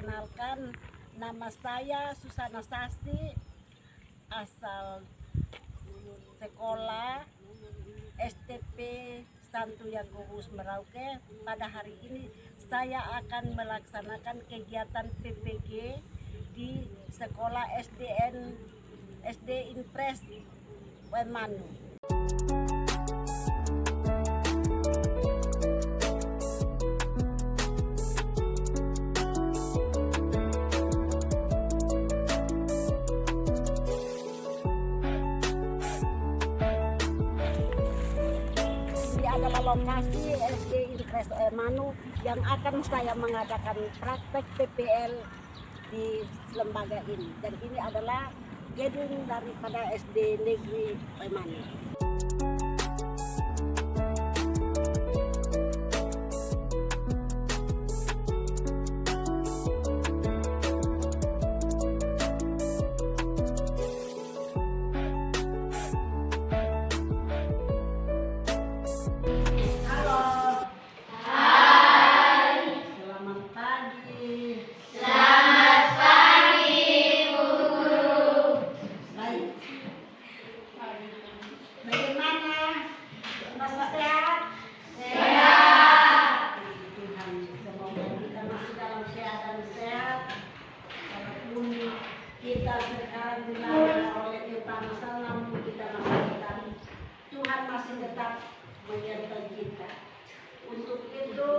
perkenalkan, nama saya Susana Sasti, asal sekolah STP Santo Yakobus Merauke. Pada hari ini saya akan melaksanakan kegiatan PPG di sekolah SD Impres Wemanu. Ini adalah lokasi SD Impres Wemanu yang akan saya mengadakan praktek PPL di lembaga ini. Dan ini adalah gedung daripada SD Negeri Wemanu. Kita sekarang dilanda oleh kepanasan, namun kita masih Tuhan masih tetap menyertai kita. Untuk itu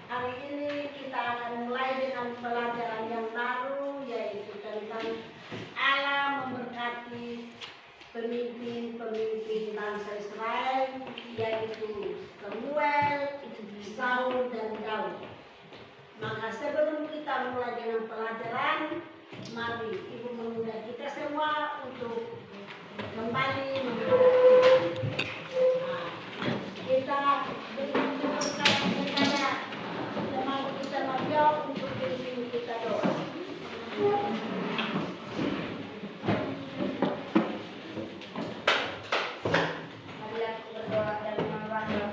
hari ini kita akan mulai dengan pelajaran yang baru, yaitu tentang Allah memberkati pemimpin bangsa Israel, yaitu Samuel, Saul, dan Daud. Maka sebelum kita mulai dengan pelajaran, mari Ibu mengundang kita semua untuk kembali kita berikan kepada teman kita Mario untuk pimpin kita doa. Mari aku berdoa dalam nama Bapa,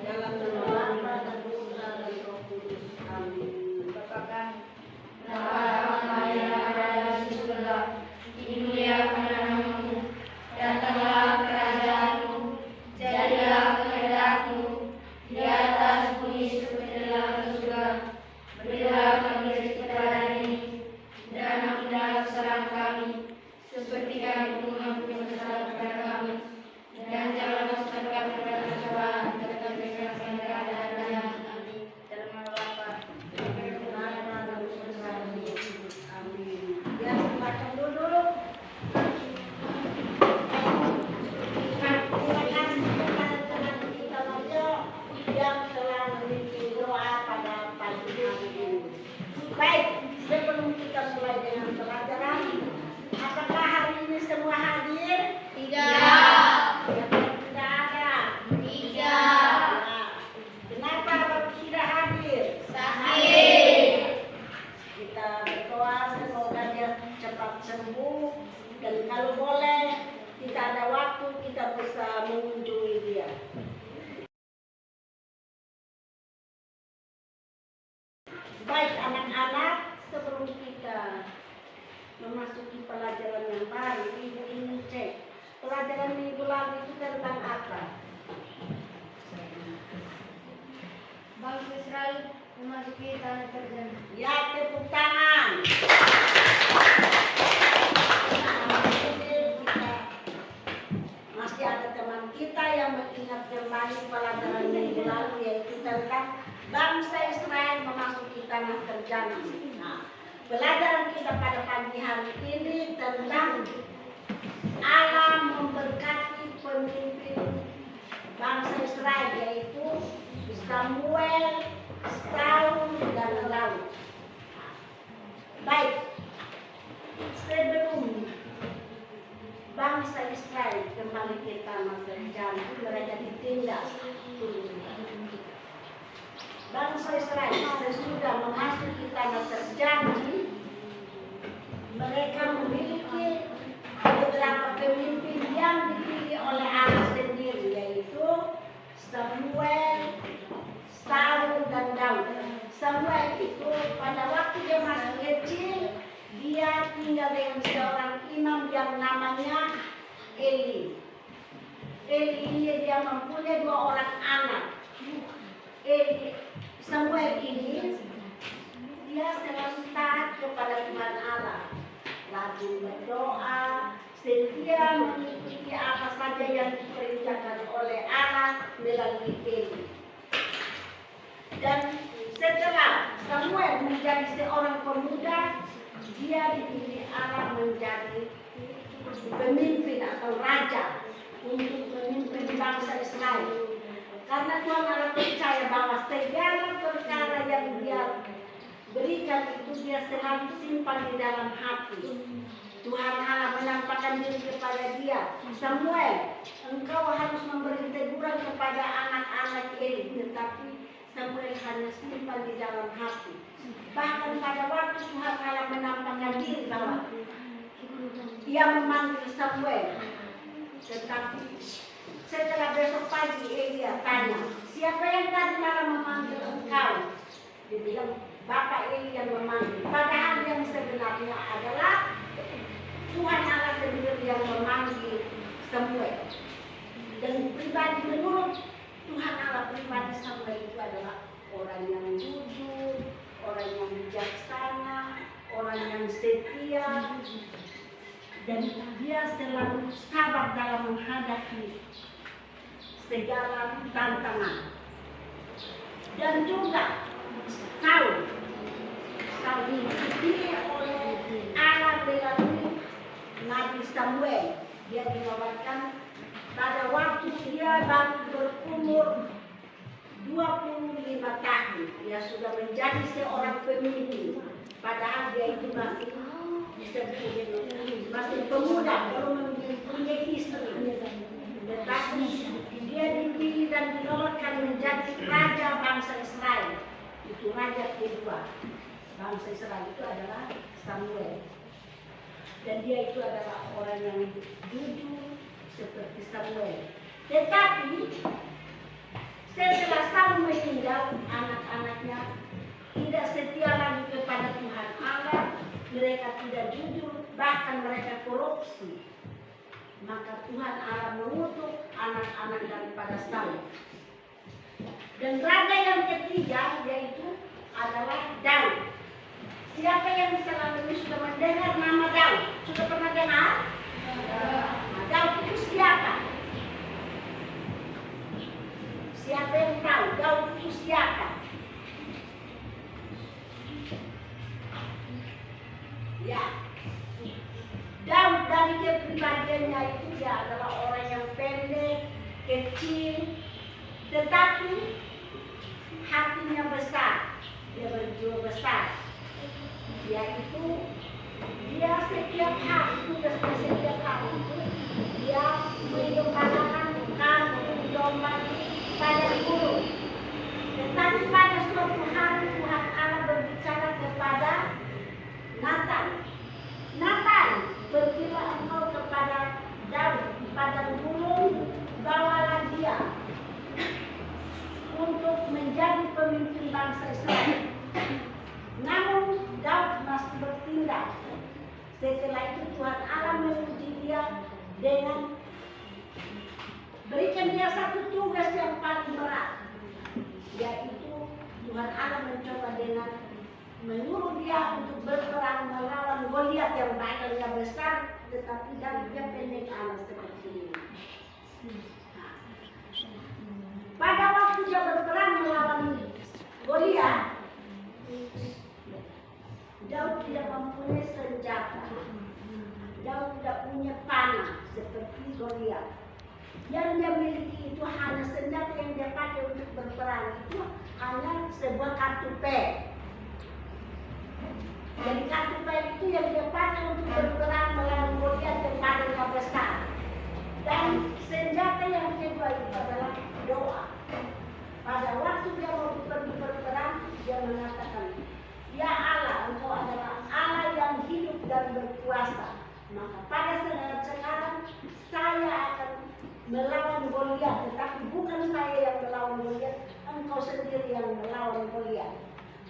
dalam nama Bapa dan Putra dan Roh Kudus. Amin. Bapa kami, dimuliakan namamu, datanglah kerajaanmu, jadilah kehendakmu di atas bumi seperti dalam surga. Berilah kami rezeki pada hari ini, dan ampunilah kesalahan kami, seperti kami pun mengampuni kesalahan kepada kami, dan janganlah masukkan kami ke dalam cobaan, tetapi bebaskan kami dari jahat. Amin. Dalam nama Bapa, baik, sebelum kita mulai dengan pelajaran, apakah hari ini semua hadir? Tidak. Tidak ada? Tidak. Kenapa baru tidak hadir? Sakit. Kita berdoa semoga dia cepat sembuh, dan kalau boleh kita ada waktu kita bisa mengunjungi dia. Baik anak-anak, sebelum kita memasuki pelajaran yang baru, Ibu ingin cek pelajaran minggu lalu itu tentang apa? Bangsa Israel memasuki tanah terjangkau. Ya, tepuk tangan. Masih ada teman kita yang mengingat kembali pelajaran minggu lalu, yaitu tentang bangsa Israel memasuki tanah terjangkau. Nah, pelajaran kita pada pagi hari ini tentang Allah memberkati pemimpin bangsa Israel, yaitu Samuel, Saul, dan Daud. Baik, sebelum bangsa Israel kembali ke tanah terjangkau, mereka ditindas. Bangsa Israel sesudah memasuki tanah terjangkau, mereka memiliki beberapa pemimpin yang dipilih oleh Allah sendiri, yaitu Samuel, Saul, dan Daud. Samuel itu pada waktu dia masuk tinggal dengan seorang imam yang namanya Eli. Eli ini dia mempunyai 2 orang anak. Eli, Samuel ini dia selalu taat kepada Tuhan Allah, lalu berdoa, setia mengikuti apa saja yang diperintahkan oleh Allah melalui Eli. Dan setelah Samuel menjadi seorang pemuda, dia dipilih Allah menjadi pemimpin atau raja untuk memimpin bangsa Israel. Karena Tuhan Allah percaya bahwa segala perkara yang dia berikan itu dia selalu simpan di dalam hati. Tuhan Allah menampakkan diri kepada dia, Samuel, engkau harus memberi teguran kepada anak-anak Eli, tetapi Samuel hanya simpan di dalam hati. Bahkan pada waktu Tuhan Allah menampakkan diri bahwa dia memanggil Samuel, tetapi setelah besok pagi Elia tanya, siapa yang tadi malam memanggil engkau? Dia bilang, Bapak Eli yang memanggil. Padahal yang sebenarnya adalah Tuhan Allah sendiri yang memanggil Samuel. Dan pribadi menurut Tuhan Allah, pribadi Samuel itu adalah orang yang jujur, orang yang bijaksana, orang yang setia, dan dia selalu sabar dalam menghadapi segala tantangan. Dan juga Saul dipilih oleh Allah melalui Nabi Samuel. Dia dinobatkan pada waktu dia baru berumur 25 tahun. Dia sudah menjadi seorang pemimpin. Padahal dia itu masih pemuda, belum mempunyai istri. Tetapi dia dipilih dan dinobatkan menjadi raja bangsa Israel. Itu raja kedua bangsa Israel itu adalah Samuel. Dan dia itu adalah orang yang jujur seperti Samuel. Tetapi setelah Saul meninggal, anak-anaknya tidak setia lagi kepada Tuhan Allah. Mereka tidak jujur, bahkan mereka korupsi. Maka Tuhan Allah mengutuk anak-anak daripada Saul. Dan raja yang ketiga yaitu adalah Daud. Siapa yang selalu sudah mendengar nama Daud? Sudah pernah dengar? Nah, Daud itu siapa? Siapa yang tahu Daud itu siapa? Ya, Daud dari kepribadiannya itu dia adalah orang yang pendek, kecil, tetapi hatinya besar. Dia berjiwa besar. Dia setiap hari dia menggembalakan kambing domba pada guru. Tetapi pada suatu hari Tuhan Allah berbicara kepada Nathan, pergilah engkau kepada Daud di padang gunung, bawalah dia untuk menjadi pemimpin bangsa Israel. Namun Daud masih bertindak. Setelah itu Tuhan Allah menguji dia dengan berikan dia satu tugas yang paling berat, yaitu Tuhan Allah mencoba dengan menyuruh dia untuk berperang melawan Goliat yang badannya besar, tetapi Daudnya pendek alas seperti ini. Pada waktu dia berperang melawan Goliat, Daud tidak mempunyai senjata. Daud tidak punya panah seperti Goliat. Yang dia miliki itu hanya senjata yang dia pakai untuk berperang itu hanya sebuah kartu pek. Jadi kartu pek itu yang dia pakai untuk berperang melawan Goliat yang badannya besar. Dan senjata yang kedua itu adalah doa. Pada waktu dia mau pergi berperang, dia mengatakan, ya Allah, engkau adalah Allah yang hidup dan berkuasa. Maka pada saat sekarang saya akan melawan Goliat, tetapi bukan saya yang melawan Goliat, engkau sendiri yang melawan Goliat.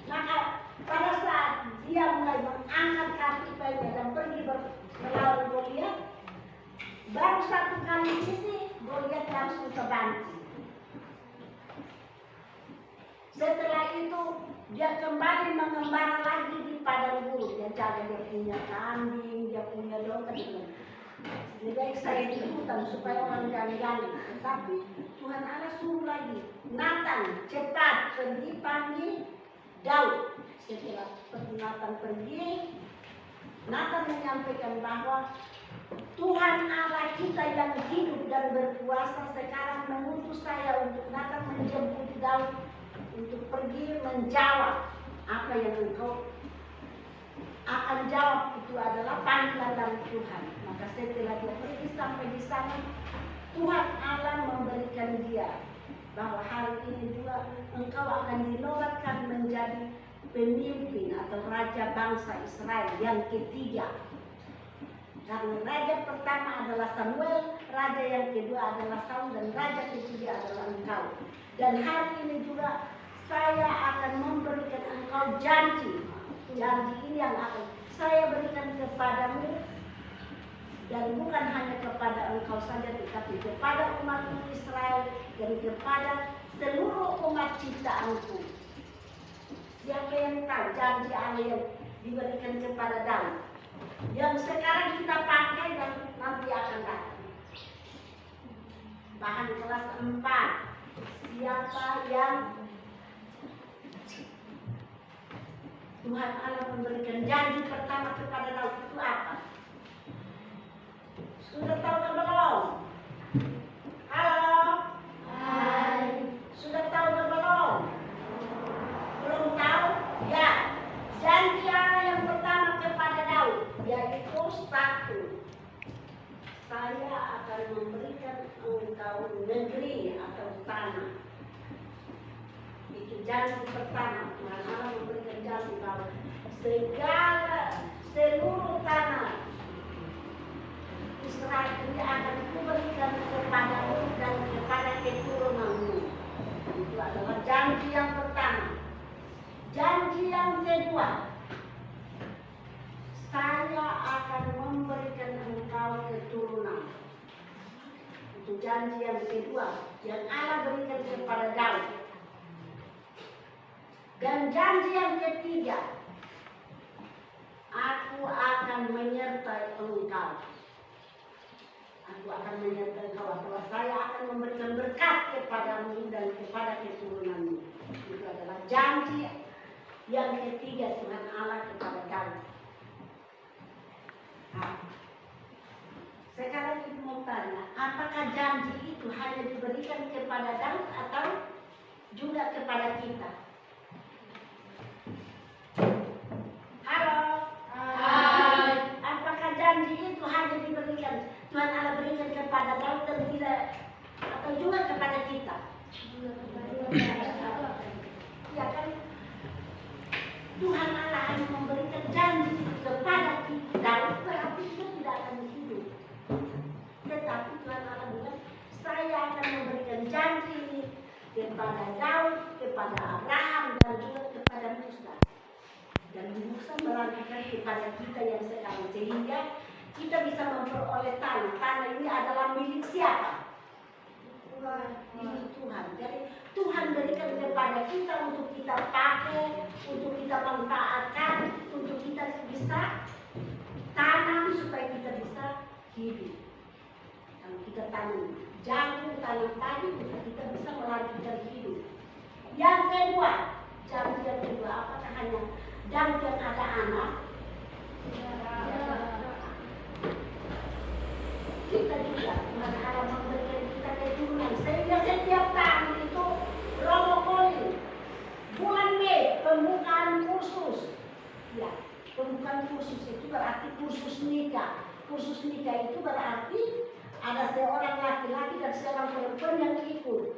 Maka pada saat dia mulai mengangkat kaki dan pergi Baru satu kali ini Goliat langsung terbanting. Setelah itu dia kembali mengembara lagi di padang gurun. Dia jaga, dia punya kambing, dia punya domba. Lebih baik saya di hutan supaya orang jangan-jangan. Tetapi Tuhan Allah suruh lagi, Nathan cepat pergi panggil Daud. Setelah Nathan pergi, Nathan menyampaikan bahwa Tuhan Allah kita yang hidup dan berkuasa sekarang mengutus saya untuk Nathan menjemput Daud untuk pergi menjawab apa yang engkau akan jawab. Itu adalah panggilan dari Tuhan. Maka setelah dia pergi sampai di sana, Tuhan Allah memberikan dia bahwa hari ini juga engkau akan dinobatkan menjadi pemimpin atau raja bangsa Israel yang ketiga. Karena raja pertama adalah Samuel, raja yang kedua adalah Saul, dan raja ketiga adalah engkau. Dan hari ini juga saya akan memberikan engkau janji. Janji ini yang akan saya berikan kepadamu, dan bukan hanya kepada engkau saja, tetapi kepada umat Israel dan kepada seluruh umat ciptaanku. Siapa yang tahu janji Allah yang diberikan kepada Daud, yang sekarang kita pakai dan nanti akan datang. Bahan kelas 4. Siapa yang Tuhan Allah memberikan janji pertama kepada Daud itu apa? Sudah tahu ke belum? Halo? Hai. Sudah tahu ke belum? Belum tahu? Ya. Janji Allah yang pertama kepada Daud yaitu satu, saya akan memberikan engkau negeri atau tanah. Itu janji pertama. Tuhan Allah memberikan janji bahwa seluruh tanah Israel ini akan kuberikan kepadamu dan kepada keturunanmu. Itu adalah janji yang pertama. Janji yang kedua, saya akan memberikan engkau keturunan. Itu janji yang kedua yang Allah berikan kepada Daud. Dan janji yang ketiga, aku akan menyertai engkau. Aku akan menyertai engkau, bahwa saya akan memberikan berkat kepadamu dan kepada keturunanmu. Itu adalah janji yang ketiga Tuhan Allah kepada Daud. Nah, sekarang ibu mau tanya, apakah janji itu hanya diberikan kepada Daud atau juga kepada kita? Halo? Hai. Apakah janji itu hanya diberikan Tuhan Allah berikan kepada Daud dan tidak, atau juga kepada kita? Ya kan? Tuhan Allah hanya memberikan janji kepada Daud, berarti dia tidak akan hidup. Tetapi Tuhan Allah bilang, saya akan memberikan janji ini kepada Daud, kepada Abraham, dan juga kepada Musa. Dan Musa melanjutkan kepada kita yang sekarang, sehingga kita bisa memperoleh tanah. Tanah ini adalah milik siapa? Milik Tuhan. Jadi Tuhan berikan kepada kita untuk kita pakai, untuk kita manfaatkan, untuk kita bisa tanam supaya kita bisa hidup. Kalau kita tanam jagung, tanam padi, kita bisa melanjutkan hidup. Yang kedua, janji yang kedua, apakah hanya Daud yang ada anak? Kita juga Tuhan Allah memberikan kita keturunan, sehingga setiap tahun itu Romo Koli bulan Mei pembukaan kursus. Ya, pembukaan kursus itu berarti kursus nikah. Kursus nikah itu berarti ada seorang laki-laki dan seorang perempuan yang ikut,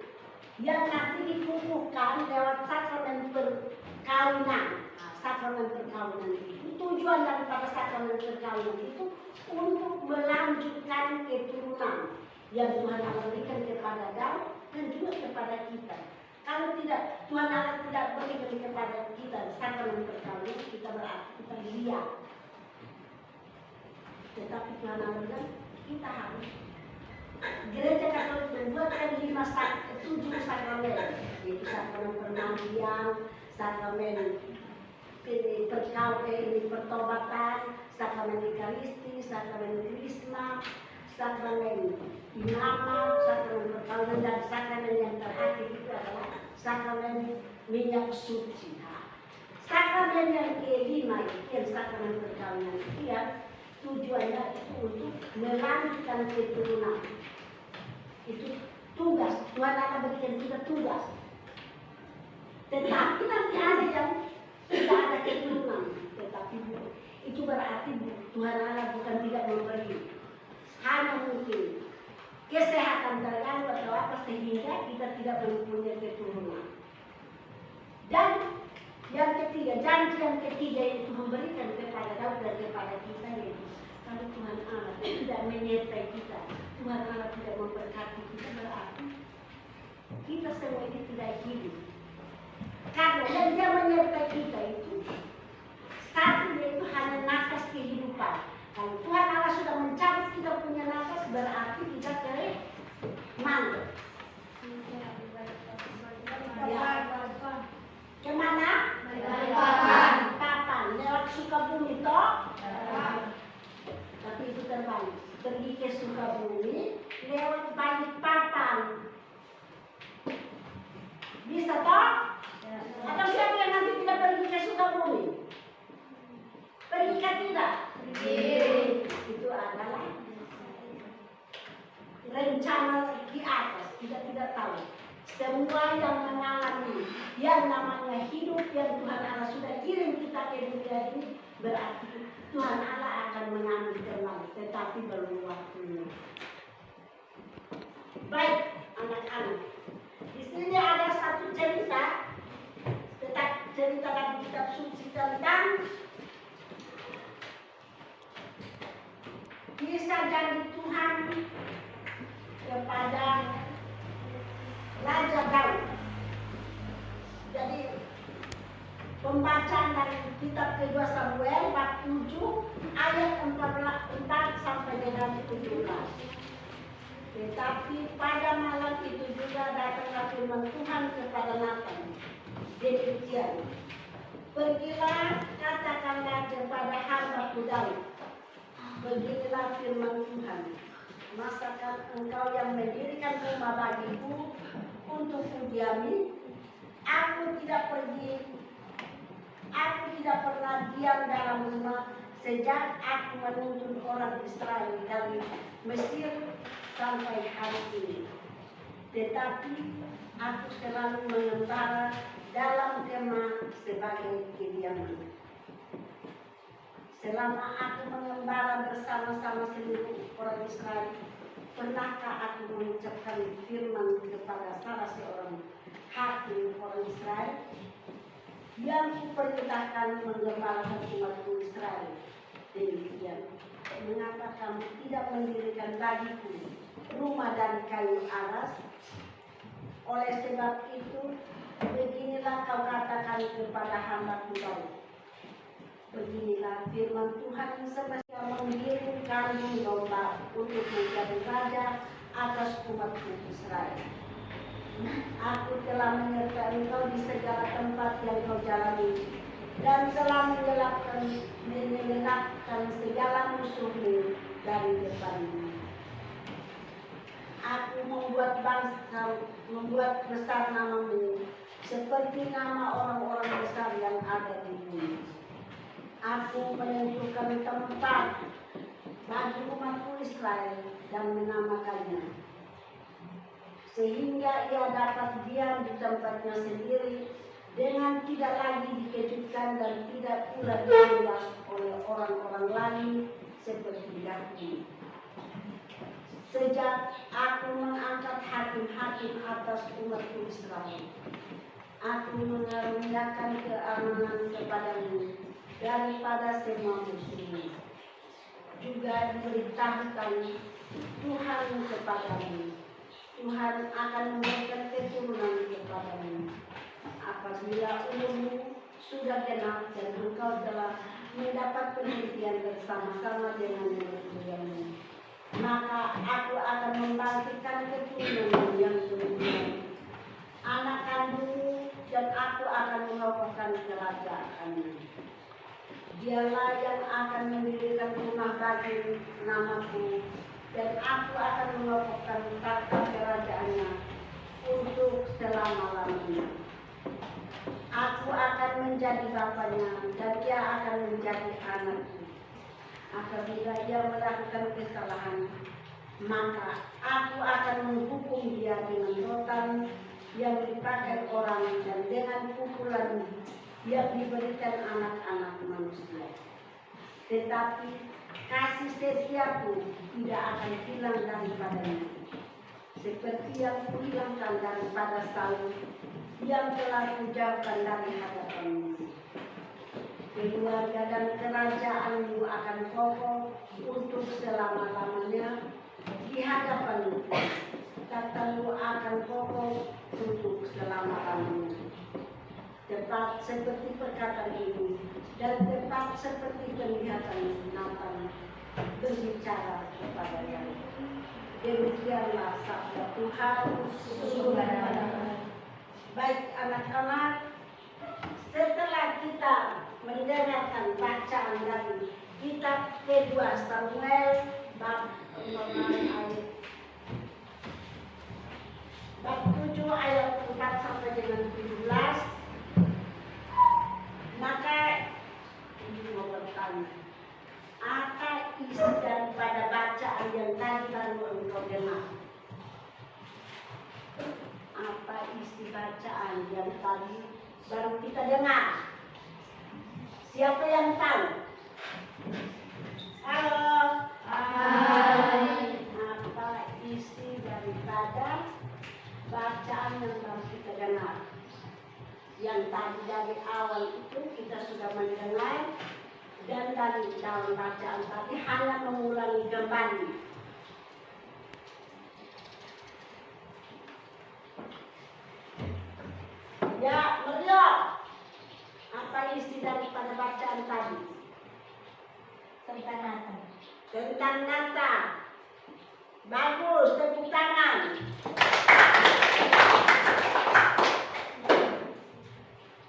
yang nanti dikukuhkan lewat sakramen perkawinan. Sakramen perkawinan itu tujuan daripada sakramen perkawinan itu untuk melanjutkan keturunan yang Tuhan Allah berikan kepada Daud dan juga kepada kita. Kalau tidak, Tuhan Allah tidak berikan kepada kita sakramen perkawinan, kita berarti kita lihat. Tetapi Tuhan Allah bilang, kita harus gereja Katolik membuatkan 7 sakramen, yaitu sakramen permandian, sakramen pertobatan, sakramen Ekaristi, sakramen Krisma, sakramen imamat, sakramen perkawinan, dan sakramen yang terakhir itu adalah sakramen minyak suci. Sakramen yang kelima itu yang sakramen perkawinan itu yang tujuannya itu untuk melanjutkan keturunan. Itu tugas, Tuhan akan berikan kita tugas. Tetapi nanti ada yang tidak ada keturunan, tetapi itu berarti Tuhan Allah bukan tidak memberi, hanya mungkin kesehatan terganggu atau apa sehingga kita tidak mempunyai keturunan. Dan yang ketiga, janji yang ketiga itu memberikan kepada Daud dan kepada kita yaitu kalau Tuhan Allah tidak menyertai kita, Tuhan Allah tidak memberkati kita, berarti kita semua ini tidak hidup. Karena yang dia menyertai kita itu satu, yaitu hanya nafas kehidupan. Kalau Tuhan Allah sudah mencabut kita punya nafas, berarti kita ke mana? Kemana? Papan. Lewat Sukabumi toh? Tapi itu terbalik. Pergi ke Sukabumi lewat Balikpapan. Bisa toh? Atau siapa yang nanti tidak pergi ke Sukabumi? Pergi ke tidak? Itu adalah rencana di atas. Kita tidak tahu. Semua yang mengalami yang namanya hidup yang Tuhan Allah sudah kirim kita ke dunia ini, berarti Tuhan Allah akan mengambil kembali, tetapi belum waktunya. Baik, anak-anak. Di sini ada satu cerita, cerita dari kitab suci tentang kisah janji Tuhan kepada Raja Daud. Jadi pembacaan dari kitab kedua Samuel bab 7 ayat 4 sampai dengan 17. Tetapi pada malam itu juga datanglah firman Tuhan kepada Natan. Demikian, pergilah katakanlah kepada hamba-Ku Daud, beginilah firman Tuhan. Masakan engkau yang mendirikan rumah bagiku untuk kudiami? Aku tidak pernah diam dalam rumah sejak aku menuntun orang Israel dari Mesir sampai hari ini. Tetapi aku selalu mengembara dalam kemah sebagai kediaman. Selama aku mengembara bersama-sama seluruh orang Israel, pernahkah aku mengucapkan firman kepada salah seorang hakim orang Israel yang kuperintahkan menggembalakan umatku Israel? Demikian, mengapa kamu tidak mendirikan bagiku rumah dari kayu aras? Oleh sebab itu, beginilah kau katakan kepada hamba-Ku Daud. Beginilah firman Tuhan semesta mengirim kambing domba untuk menjadi raja atas umatku Israel. Aku telah menyertai engkau di segala tempat yang kau jalani dan telah mengelakkan segala musuhmu dari depanmu. Aku membuat besar namamu seperti nama orang-orang besar yang ada di bumi. Aku menentukan tempat bagi umatku Israel dan menamakannya, sehingga ia dapat diam di tempatnya sendiri dengan tidak lagi dikejutkan dan tidak pula ditindas oleh orang-orang lain seperti dahulu. Sejak aku mengangkat hakim-hakim atas umatku Israel, aku mengaruniakan keamanan kepadamu daripada semua musuhmu. Juga diberitahukan Tuhan kepadamu, Tuhan akan memberikan keturunan kepadamu apabila umurmu sudah genap dan engkau telah mendapat penelitian bersama-sama dengan nenek moyangmu. maka aku akan membangkitkan keturunan yang kemudian anak kandungmu, dan aku akan mengokohkan kerajaannya. Dialah yang akan mendirikan rumah bagi namaku, dan aku akan mengokohkan tahta kerajaannya untuk selama-lamanya. Aku akan menjadi bapaknya, dan dia akan menjadi anakku. Apabila ia melakukan kesalahan, maka aku akan menghukum dia dengan rotan yang dipakai orang dan dengan pukulan yang diberikan anak-anak manusia. Tetapi kasih setiaku tidak akan hilang daripadanya, seperti yang kuhilangkan daripada Saul yang telah kujauhkan dari hadapanmu. Keluarga dan kerajaanmu akan kokoh untuk selama-lamanya di hadapanmu. Tahtamu akan kokoh untuk selama-lamanya. Tepat seperti perkataan ini, dan tepat seperti penglihatan Natan berbicara kepadanya. Demikianlah sabda Tuhan. Baik anak-anak, setelah kita mendengarkan bacaan dari kitab kedua Samuel bab 7 ayat 4 sampai dengan 17, maka ini mau bertanya, apa isi daripada bacaan yang tadi baru engkau dengar? Apa isi bacaan yang tadi baru kita dengar? Siapa yang tahu? Halo. Hai. Apa isi daripada bacaan yang baru kita dengar? Yang tadi dari awal itu kita sudah mendengar, dan dari dalam bacaan tadi hanya mengulangi kembali. Ya, melihat apa isi daripada bacaan tadi? Tentang Natan. Tentang Natan. Bagus, tepuk tangan.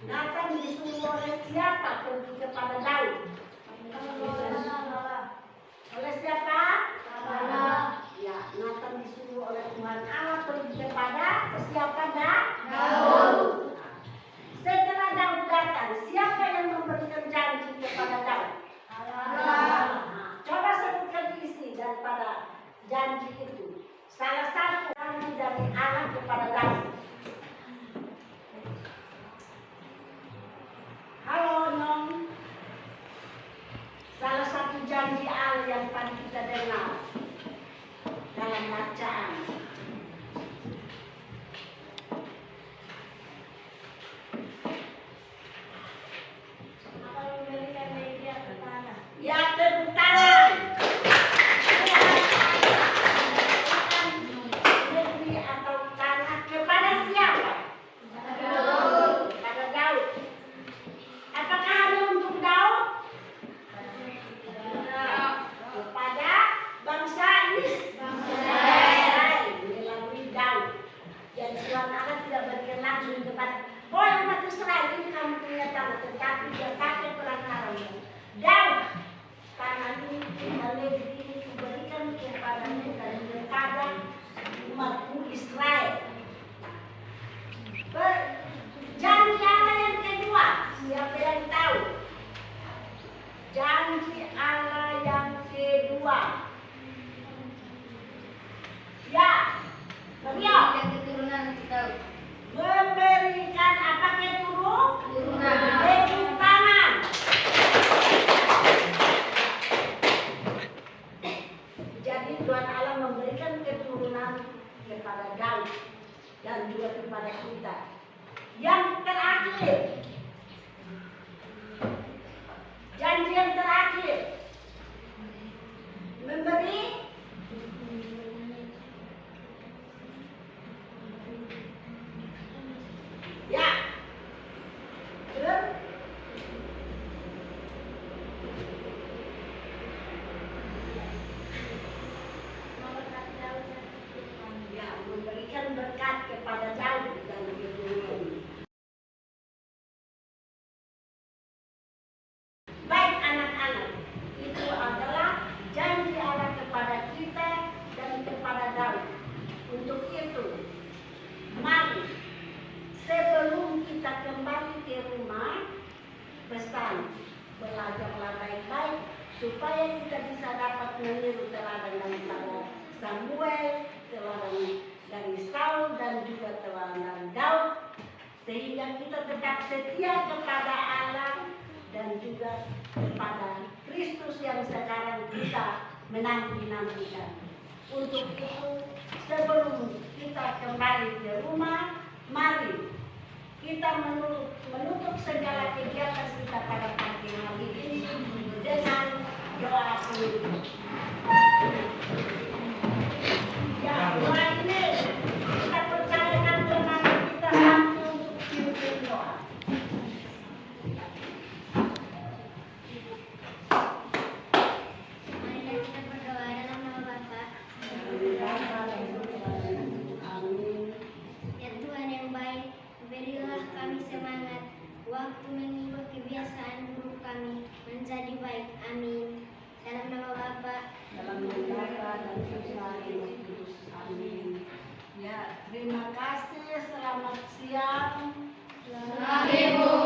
Natan disuruh oleh siapa pergi kepada Daud? Oleh siapa? Ya, Natan disuruh oleh Tuhan Allah pergi kepada siapa? Daud. Setelah Daud datang, siapa yang memberikan janji kepada Daud? Allah. Coba sebutkan isi daripada janji itu. Salah satu janji dari Allah kepada Daud. Halo Nyong. Salah satu janji Allah yang tadi kita dengar dalam bacaan. Ya, tepuk tangan. Negeri atau tanah kepada siapa? Kepada Daud. Apakah hanya untuk Daud? Kepada bangsa Israel melalui Daud. Dan Tuhan Allah tidak berikan langsung kepada umat Israel ini kamu punya tanah, tetapi dia pakai perantaranya Daud. Tanah ini, negeri ini diberikan kepadanya dan kepada umatku Israel. Janji Allah yang kedua, siapa yang tahu? Janji Allah yang kedua. Ya, beliau Yang keturunan Daud. memberikan apa keturunan? Keturunan. Jadi Tuhan Allah memberikan keturunan kepada Daud dan juga kepada kita. Yang terakhir, janji yang terakhir, memberi ya ke rumah, pesan belajarlah baik-baik supaya kita bisa dapat meniru teladan dari Samuel, teladan dari Saul dan juga teladan dari Daud, sehingga kita tetap setia kepada Allah dan juga kepada Kristus yang sekarang kita menanti-nantikan. Untuk itu, sebelum kita kembali ke rumah, mari kita menutup segala kegiatan kita pada pagi hari ini dengan doa penutup. Ya, doa ini kita percayakan dengan kita mampu untuk pimpin doa. Mari kita berdoa dalam nama Bapa. Amin. Ya Tuhan yang baik, berilah kami semangat waktu mengubah kebiasaan buruk kami menjadi baik. Amin. Dalam nama Bapa. Dalam nama Bapa dan Putra dan Roh Kudus. Amin. Ya, terima kasih. Selamat siang. Selamat